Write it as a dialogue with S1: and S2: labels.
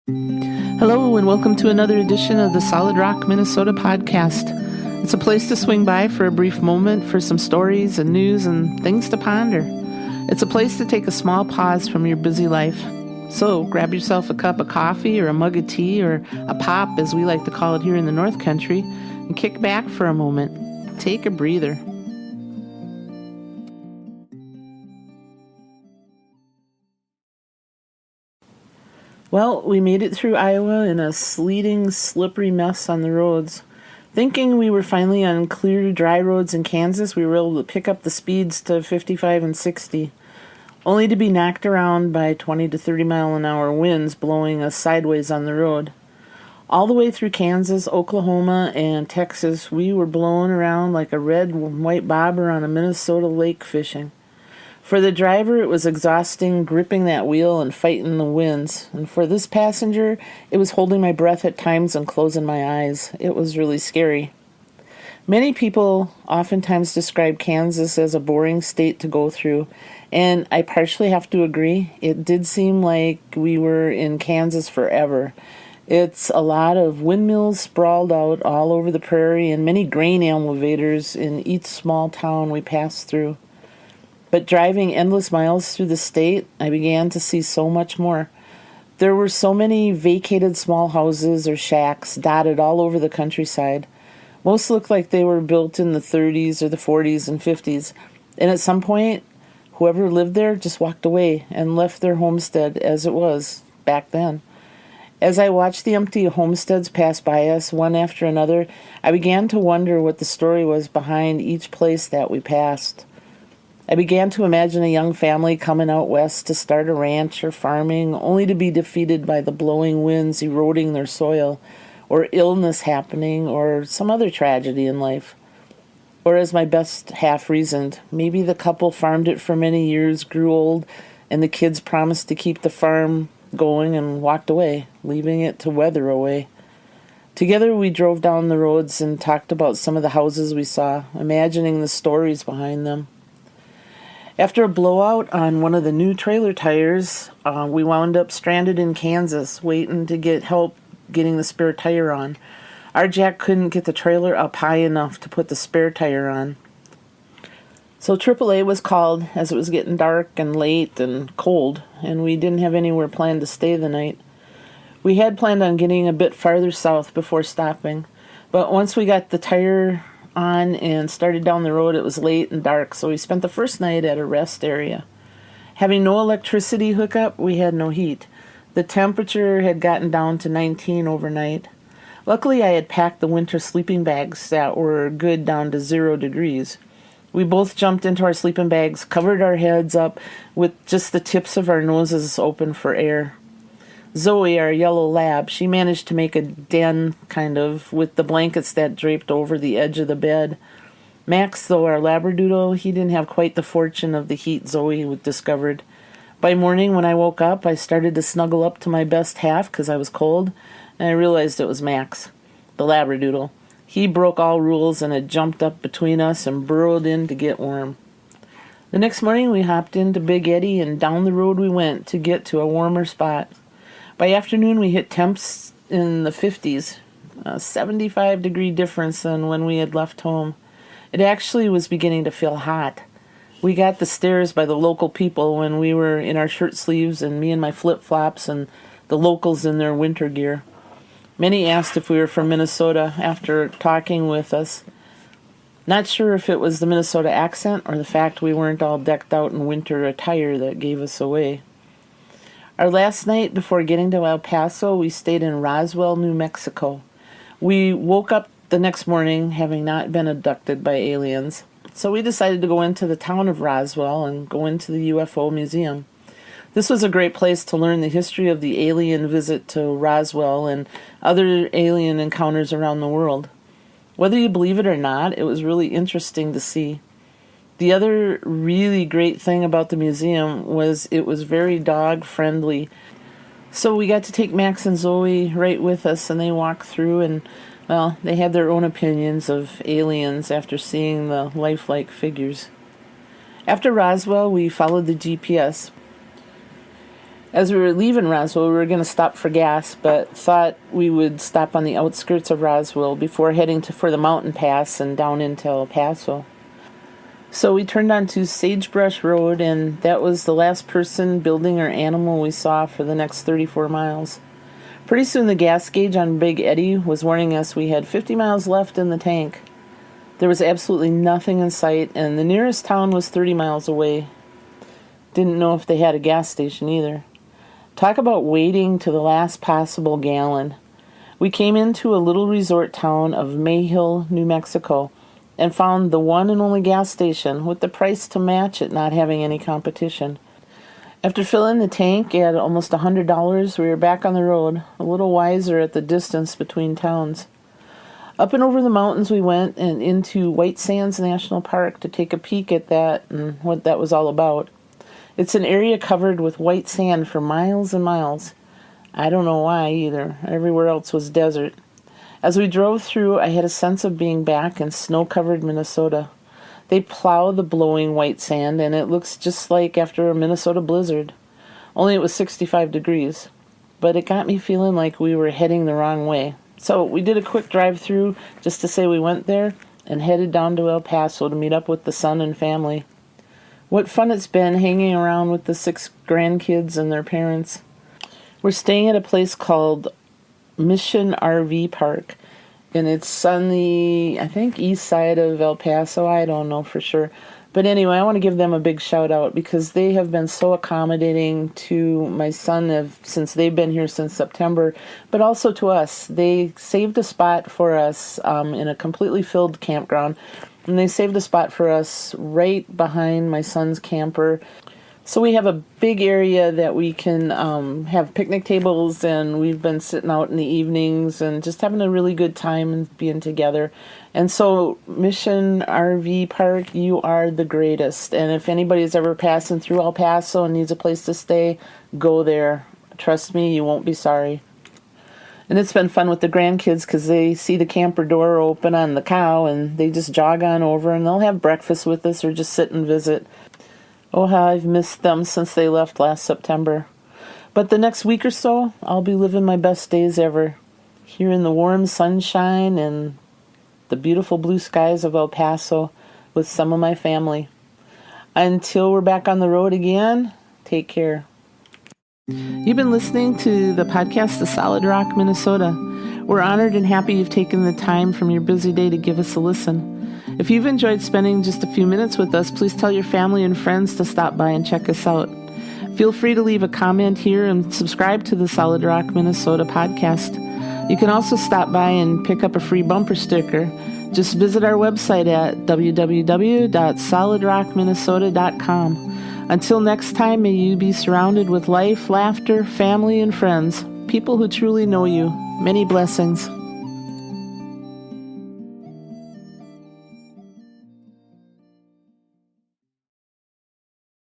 S1: Hello, and welcome to another edition of the Solid Rock, Minnesota podcast. It's a place to swing by for a brief moment for some stories and news and things to ponder. It's a place to take a small pause from your busy life. So grab yourself a cup of coffee or a mug of tea or a pop, as we like to call it here in the North Country, and kick back for a moment. Take a breather. Well, we made it through Iowa in a sleeting, slippery mess on the roads. Thinking we were finally on clear, dry roads in Kansas, we were able to pick up the speeds to 55 and 60, only to be knocked around by 20 to 30 mile an hour winds blowing us sideways on the road. All the way through Kansas, Oklahoma, and Texas, we were blown around like a red and white bobber on a Minnesota lake fishing. For the driver, it was exhausting gripping that wheel and fighting the winds. And for this passenger, it was holding my breath at times and closing my eyes. It was really scary. Many people oftentimes describe Kansas as a boring state to go through, and I partially have to agree. It did seem like we were in Kansas forever. It's a lot of windmills sprawled out all over the prairie and many grain elevators in each small town we passed through. But driving endless miles through the state, I began to see so much more. There were so many vacated small houses or shacks dotted all over the countryside. Most looked like they were built in the 30s or the 40s and 50s. And at some point, whoever lived there just walked away and left their homestead as it was back then. As I watched the empty homesteads pass by us one after another, I began to wonder what the story was behind each place that we passed. I began to imagine a young family coming out west to start a ranch or farming, only to be defeated by the blowing winds eroding their soil, or illness happening, or some other tragedy in life. Or as my best half reasoned, maybe the couple farmed it for many years, grew old, and the kids promised to keep the farm going and walked away, leaving it to weather away. Together we drove down the roads and talked about some of the houses we saw, imagining the stories behind them. After a blowout on one of the new trailer tires, we wound up stranded in Kansas, waiting to get help getting the spare tire on. Our jack couldn't get the trailer up high enough to put the spare tire on. So AAA was called as it was getting dark and late and cold, and we didn't have anywhere planned to stay the night. We had planned on getting a bit farther south before stopping, but once we got the tire on and started down the road, it was late and dark, so we spent the first night at a rest area. Having no electricity hookup, we had no heat. The temperature had gotten down to 19 overnight. Luckily, I had packed the winter sleeping bags that were good down to 0 degrees. We both jumped into our sleeping bags, covered our heads up with just the tips of our noses open for air. Zoe, our yellow lab, she managed to make a den, kind of, with the blankets that draped over the edge of the bed. Max, though, our labradoodle, he didn't have quite the fortune of the heat Zoe discovered. By morning, when I woke up, I started to snuggle up to my best half because I was cold, and I realized it was Max, the labradoodle. He broke all rules and had jumped up between us and burrowed in to get warm. The next morning, we hopped into Big Eddy, and down the road we went to get to a warmer spot. By afternoon, we hit temps in the 50s, a 75-degree difference than when we had left home. It actually was beginning to feel hot. We got the stares by the local people when we were in our shirt sleeves and me in my flip-flops and the locals in their winter gear. Many asked if we were from Minnesota after talking with us. Not sure if it was the Minnesota accent or the fact we weren't all decked out in winter attire that gave us away. Our last night before getting to El Paso, we stayed in Roswell, New Mexico. We woke up the next morning having not been abducted by aliens, so we decided to go into the town of Roswell and go into the UFO museum. This was a great place to learn the history of the alien visit to Roswell and other alien encounters around the world. Whether you believe it or not, it was really interesting to see. The other really great thing about the museum was it was very dog-friendly. So we got to take Max and Zoe right with us, and they walked through, and, well, they had their own opinions of aliens after seeing the lifelike figures. After Roswell, we followed the GPS. As we were leaving Roswell, we were going to stop for gas, but thought we would stop on the outskirts of Roswell before heading for the mountain pass and down into El Paso. So we turned onto Sagebrush Road, and that was the last person, building, or animal we saw for the next 34 miles. Pretty soon the gas gauge on Big Eddy was warning us we had 50 miles left in the tank. There was absolutely nothing in sight, and the nearest town was 30 miles away. Didn't know if they had a gas station either. Talk about waiting to the last possible gallon. We came into a little resort town of Mayhill, New Mexico, and found the one and only gas station with the price to match it, not having any competition. After filling the tank at almost $100, we were back on the road, a little wiser at the distance between towns. Up and over the mountains we went, and into White Sands National Park to take a peek at that and what that was all about. It's an area covered with white sand for miles and miles. I don't know why either. Everywhere else was desert. As we drove through, I had a sense of being back in snow-covered Minnesota. They plow the blowing white sand, and it looks just like after a Minnesota blizzard. Only it was 65 degrees. But it got me feeling like we were heading the wrong way. So we did a quick drive-through just to say we went there, and headed down to El Paso to meet up with the son and family. What fun it's been hanging around with the 6 grandkids and their parents. We're staying at a place called Mission RV Park, and it's on the, I think, east side of El Paso. I don't know for sure. But anyway, I want to give them a big shout out because they have been so accommodating to my son since they've been here since September, but also to us. They saved a spot for us in a completely filled campground. And they saved a spot for us right behind my son's camper. So we have a big area that we can have picnic tables, and we've been sitting out in the evenings and just having a really good time and being together. And so Mission RV Park, you are the greatest. And if anybody's ever passing through El Paso and needs a place to stay, go there. Trust me, you won't be sorry. And it's been fun with the grandkids because they see the camper door open on the cow and they just jog on over and they'll have breakfast with us or just sit and visit. Oh, how I've missed them since they left last September. But the next week or so, I'll be living my best days ever. Here in the warm sunshine and the beautiful blue skies of El Paso with some of my family. Until we're back on the road again, take care. You've been listening to the podcast, The Solid Rock, Minnesota. We're honored and happy you've taken the time from your busy day to give us a listen. If you've enjoyed spending just a few minutes with us, please tell your family and friends to stop by and check us out. Feel free to leave a comment here and subscribe to the Solid Rock, Minnesota podcast. You can also stop by and pick up a free bumper sticker. Just visit our website at www.solidrockminnesota.com. Until next time, may you be surrounded with life, laughter, family, and friends, people who truly know you. Many blessings.